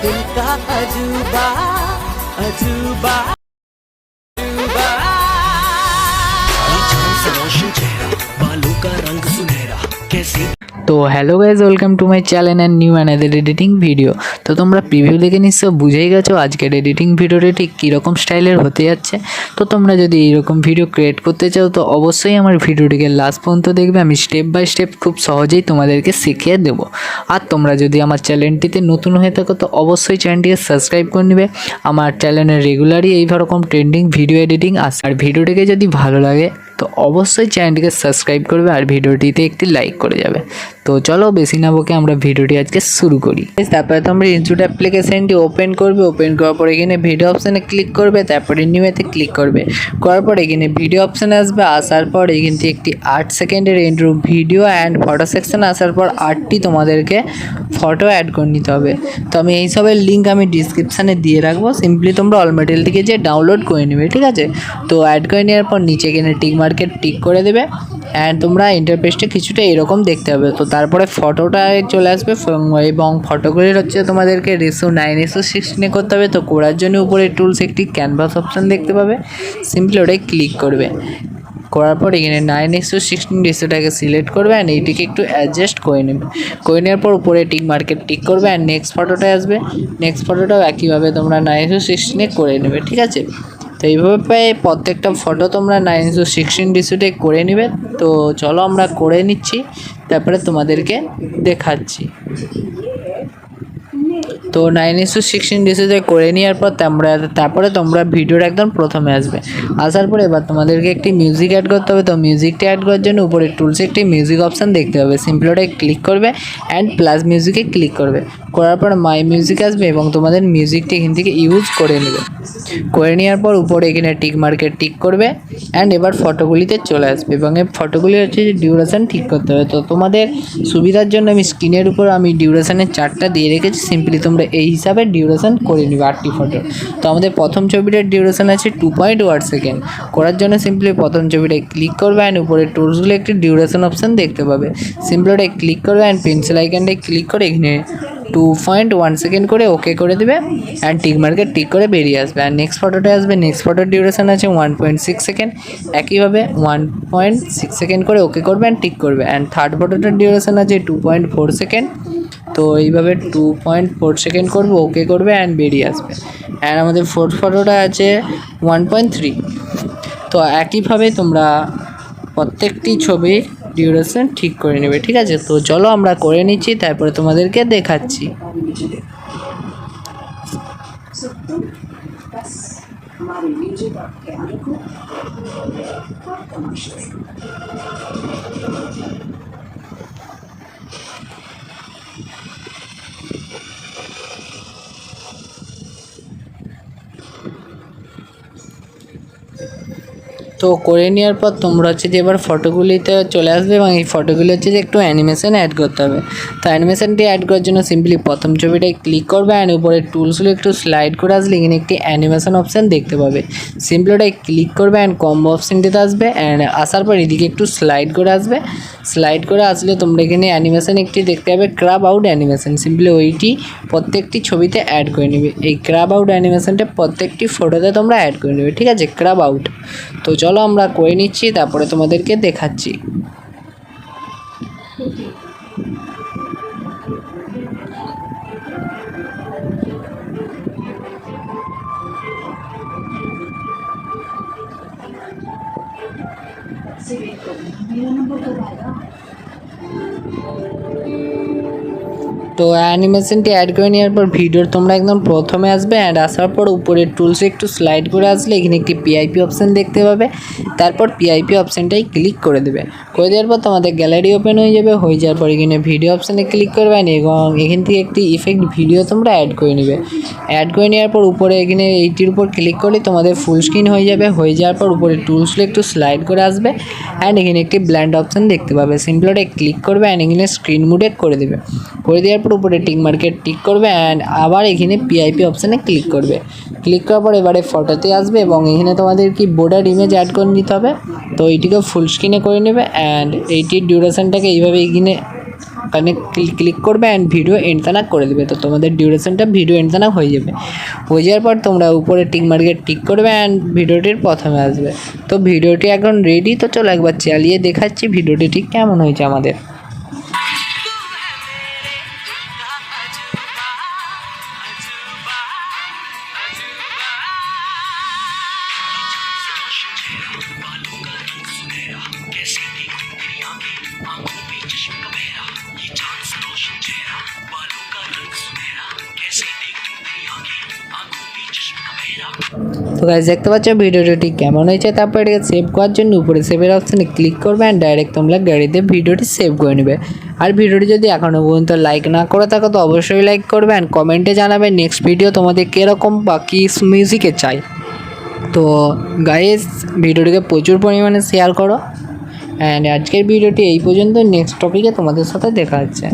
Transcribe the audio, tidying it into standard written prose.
दिल का अजूबा अजूबा अजूबा बालों का रंग सुनहरा कैसे। तो hello guys welcome to my channel and new another editing video. তো তোমরা প্রিভিউ দেখে নিশ্চয় বুঝেই গেছো আজকের এডিটিং ভিডিওটা ঠিক কীরকম স্টাইলের হতে যাচ্ছে। তো তোমরা যদি এইরকম ভিডিও ক্রিয়েট করতে চাও তো অবশ্যই আমার ভিডিওটিকে লাস্ট পর্যন্ত দেখবে, আমি স্টেপ বাই স্টেপ খুব সহজেই তোমাদেরকে শিখিয়ে দেবো। আর তোমরা যদি আমার চ্যানেলটিতে নতুন হয়ে থাকো তো অবশ্যই চ্যানেলটিকে সাবস্ক্রাইব করে নেবে। আমার চ্যানেলে রেগুলারই এই রকম ট্রেন্ডিং ভিডিও এডিটিং আসে। আর ভিডিওটিকে যদি ভালো লাগে তো অবশ্যই চ্যানেলটিকে সাবস্ক্রাইব করবে আর ভিডিওটিতে একটি লাইক করে যাবে। তো চলো বেশি না বকে আমরা ভিডিওটি আজকে শুরু করি। তারপরে তোমরা ইনশট অ্যাপ্লিকেশনটি ওপেন করবে, ওপেন করার পর এখানে ভিডিও অপশানে ক্লিক করবে, তারপরে নিউতে ক্লিক করবে, করার পর এখানে ভিডিও অপশানে আসবে। আসার পর এখান থেকে একটি 8 সেকেন্ডের ইন্ট্রো ভিডিও অ্যান্ড ফটো সেকশানে আসার পর 8টি তোমাদেরকে ফটো অ্যাড করে নিতে হবে। তো আমি এইসবের লিঙ্ক আমি ডিসক্রিপশানে দিয়ে রাখবো, সিম্পলি তোমরা অল মেটেরিয়াল থেকে যে ডাউনলোড করে নেবে, ঠিক আছে। তো অ্যাড করে নেওয়ার পর নিচে এখানে টিক মার্কেট টিক করে দেবে অ্যান্ড তোমরা ইন্টারফেসটা কিছুটা এরকম দেখতে হবে। তো তারপরে ফটোটা চলে আসবে এবং ফটোগুলির হচ্ছে তোমাদেরকে রেশিও 9:16 করতে হবে। তো করার জন্য উপরে টুলস একটি ক্যানভাস অপশান দেখতে পাবে, সিম্পলি ওটাই ক্লিক করবে। করার পর এখানে 9:16 রেশিওটাকে সিলেক্ট করবে অ্যান্ড এইটিকে একটু অ্যাডজাস্ট করে নেবে। করে নেওয়ার পর উপরে টিক মার্কেট টিক করবে অ্যান্ড নেক্সট ফটোটা আসবে। নেক্সট ফটোটাও একইভাবে তোমরা 9:16 করে নেবে, ঠিক আছে। তো এইভাবে প্রত্যেকটা ফটো তোমরা 9:16 রেশিওতে করে নেবে। তো চলো আমরা করে নিচ্ছি, তারপরে তোমাদেরকে দেখাচ্ছি। তো 9:16 রেশিওতে করে নেওয়ার পর তারপরে তোমরা ভিডিওর একদম প্রথমে আসবে। আসার পরে এবার তোমাদেরকে একটি মিউজিক অ্যাড করতে হবে। তো মিউজিকটা অ্যাড করার জন্য উপরে টুলসে একটি মিউজিক অপশান দেখতে হবে, সিম্পলি ওটাই ক্লিক করবে অ্যান্ড প্লাস মিউজিকে ক্লিক করবে। করার পর মাই মিউজিক আসবে এবং তোমাদের মিউজিকটা এখান থেকে ইউজ করে নেবে। করে নেওয়ার পর উপরে এখানে টিক মার্কেট টিক করবে অ্যান্ড এবার ফটোগুলিতে চলে আসবে এবং এই ফটোগুলি হচ্ছে যে ডিউরেশান ঠিক করতে হবে। তো তোমাদের সুবিধার জন্য আমি স্ক্রিনের উপর আমি ডিউরেশানের চার্টটা দিয়ে রেখেছি, সিম্পলি তোমরা এই হিসাবে ডিউরেশান করে নেবে 8টি ফটো। তো আমাদের প্রথম ছবিটার ডিউরেশান আছে 2.1 সেকেন্ড। করার জন্য সিম্পলি প্রথম ছবিটায় ক্লিক করবে অ্যান্ড উপরে টুলসগুলো একটি ডিউরেশান অপশান দেখতে পাবে, সিম্পলি ওটাই ক্লিক করবে অ্যান্ড পেন্সিল আইকনটায় ক্লিক করে এখানে 2.1 সেকেন্ড করে ওকে করে দেবে অ্যান্ড টিক মার্কেট টিক করে বেরিয়ে আসবে। আর নেক্সট ফটোটা আসবে, নেক্সট ফটোর ডিউরেশান আছে 1.6 সেকেন্ড। একইভাবে 1.6 সেকেন্ড করে ওকে করবে অ্যান্ড টিক করবে। অ্যান্ড থার্ড ফটোটার ডিউরেশান আছে 2.4 সেকেন্ড। তো এইভাবে 2.4 সেকেন্ড করবে, ওকে করবে অ্যান্ড বেরিয়ে আসবে। অ্যান্ড আমাদের ফোর্থ ফটোটা আছে 1.3। তো একইভাবে তোমরা প্রত্যেকটি ছবির ডিউরেশন ঠিক করে নেবে, ঠিক আছে। তো চলো আমরা করে নিচ্ছি, তারপরে তোমাদেরকে দেখাচ্ছি। তো করে নেওয়ার পর তোমরা হচ্ছে যে এবার ফটোগুলিতে চলে আসবে এবং এই ফটোগুলি হচ্ছে যে একটু অ্যানিমেশন অ্যাড করতে হবে। তো অ্যানিমেশনটি অ্যাড করার জন্য সিম্পলি প্রথম ছবিটায় ক্লিক করবে অ্যান্ড উপরে টুলসগুলো একটু স্লাইড করে আসলে এখানে একটি অ্যানিমেশন অপশান দেখতে পাবে, সিম্পলি ওটাই ক্লিক করবে অ্যান্ড কম্বো অপশানটিতে আসবে অ্যান্ড আসার পর এদিকে একটু স্লাইড করে আসবে। স্লাইড করে আসলে তোমরা এখানে অ্যানিমেশন একটি দেখতে পাবে, ক্রাব আউট অ্যানিমেশন, সিম্পলি ওইটি প্রত্যেকটি ছবিতে অ্যাড করে নেবে। এই ক্রাব আউট অ্যানিমেশনটা প্রত্যেকটি ফটোতে তোমরা অ্যাড করে নেবে, ঠিক আছে, ক্রাব আউট। তো চলো আমরা করে নিচ্ছি, তারপরে তোমাদেরকে দেখাচ্ছি। তো অ্যানিমেশনটি অ্যাড করে নেওয়ার পর ভিডিওর তোমরা একদম প্রথমে আসবে অ্যান্ড আসার পর উপরে টুলসে একটু স্লাইড করে আসলে এখানে একটি পিআইপি অপশান দেখতে পাবে। তারপর পিআইপি অপশানটাই ক্লিক করে দেবে। করে দেওয়ার পর তোমাদের গ্যালারি ওপেন হয়ে যাবে। হয়ে যাওয়ার পর এখানে ভিডিও অপশানে ক্লিক করবে এবং এখান থেকে একটি ইফেক্ট ভিডিও তোমরা অ্যাড করে নেবে। অ্যাড করে নেওয়ার পর উপরে এখানে এইটির উপর ক্লিক করলে তোমাদের ফুল স্ক্রিন হয়ে যাবে। হয়ে যাওয়ার পর উপরে টুলসগুলো একটু স্লাইড করে আসবে অ্যান্ড এখানে একটি ব্ল্যান্ড অপশান দেখতে পাবে, সিম্পলি ওটা ক্লিক করবে অ্যান্ড এখানে স্ক্রিন মুডে করে দেবে। করে দেওয়ার পর উপরে টিক মার্কেট টিক করবে অ্যান্ড আবার এখানে পিআইপি অপশানে ক্লিক করবে। ক্লিক করার পর এবারে ফটোতে আসবে এবং এখানে তোমাদের কি বোর্ডার ইমেজ অ্যাড করে নিতে হবে। তো এইটিকে ফুল স্ক্রিনে করে নেবে অ্যান্ড এইটির ডিউরেশনটাকে এইভাবে এখানে ওখানে ক্লিক করবে অ্যান্ড ভিডিও এন্ড তানাক করে দেবে। তো তোমাদের ডিউরেশনটা ভিডিও এন্ড তানাক হয়ে যাবে। হয়ে যাওয়ার পর তোমরা উপরে টিক মার্কে টিক করবে অ্যান্ড ভিডিওটির প্রথমে আসবে। তো ভিডিওটি এখন রেডি, তো চলো একবার চালিয়ে দেখাচ্ছি ভিডিওটি ঠিক কেমন হয়েছে আমাদের। बालों का रंग सुनहरा कैसे देखूं तेरी आंखें आंखों पे चश्म का पहरा ये चांद सा रोशन चेहरा बालों का रंग सुनहरा कैसे देखूं तेरी आंखें आंखों पे चश्म का पहरा। তো গাইস দেখতে পাচ্ছ ভিডিওটি ঠিক কেমন হয়েছে। তারপর এটাকে সেভ করার জন্য উপরে সেভের অপশানে ক্লিক করবে অ্যান্ড ডাইরেক্ট তোমরা গ্যালারিতে ভিডিওটি সেভ করে নেবে। আর ভিডিওটি যদি এখনও পর্যন্ত লাইক না করে থাকো তো অবশ্যই লাইক করবে অ্যান্ড কমেন্টে জানাবে নেক্সট ভিডিও তোমাদের কীরকম বা কী মিউজিকে চাই। তো গাইস ভিডিওটিকে প্রচুর পরিমাণে শেয়ার করো অ্যান্ড আজকের ভিডিওটি এই পর্যন্ত। নেক্সট টপিকে তোমাদের সাথে দেখা হচ্ছে।